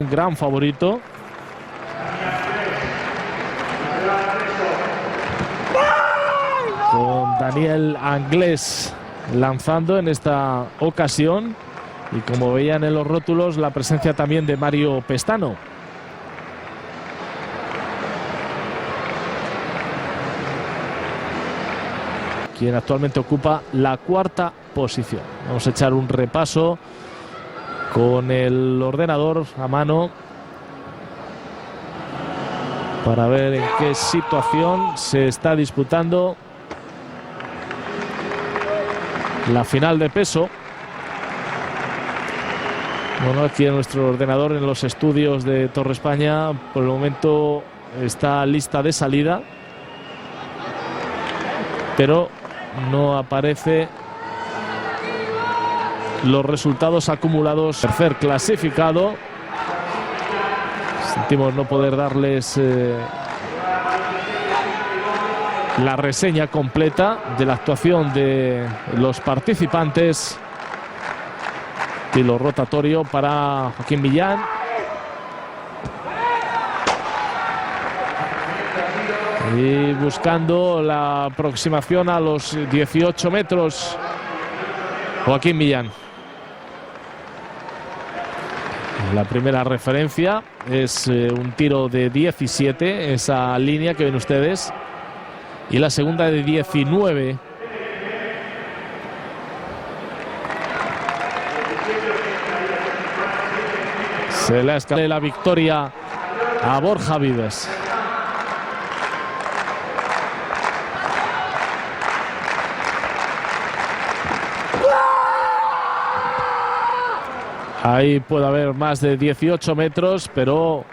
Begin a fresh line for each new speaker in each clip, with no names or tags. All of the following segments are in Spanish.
Un gran favorito. Con Daniel Anglés lanzando en esta ocasión. Y como veían en los rótulos, la presencia también de Mario Pestano. Quien actualmente ocupa la cuarta posición. Vamos a echar un repaso con el ordenador a mano para ver en qué situación se está disputando la final de peso. Bueno, aquí en nuestro ordenador en los estudios de Torre España por el momento está lista de salida, pero no aparece los resultados acumulados. Tercer clasificado. Sentimos no poder darles la reseña completa de la actuación de los participantes. Tiro rotatorio para Joaquín Millán. Y buscando la aproximación a los 18 metros, Joaquín Millán. La primera referencia es un tiro de 17, esa línea que ven ustedes. Y la segunda de 19. Se le escala la victoria a Borja Vives. Ahí puede haber más de 18 metros, pero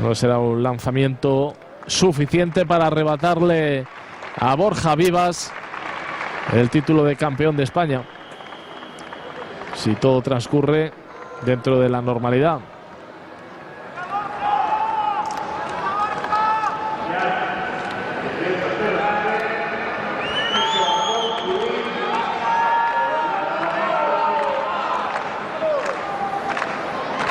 no será un lanzamiento suficiente para arrebatarle a Borja Vives el título de campeón de España, si todo transcurre dentro de la normalidad.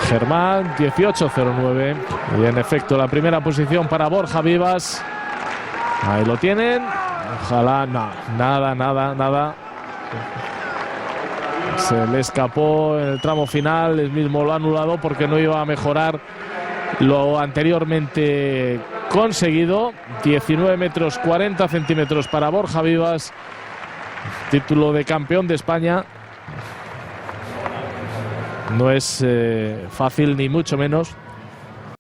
Germán, 18.09. Y en efecto, la primera posición para Borja Vives. Ahí lo tienen. Ojalá, no, nada. Se le escapó en el tramo final. Él mismo lo ha anulado porque no iba a mejorar lo anteriormente conseguido. 19 metros 40 centímetros para Borja Vives. Título de campeón de España. No es fácil, ni mucho menos.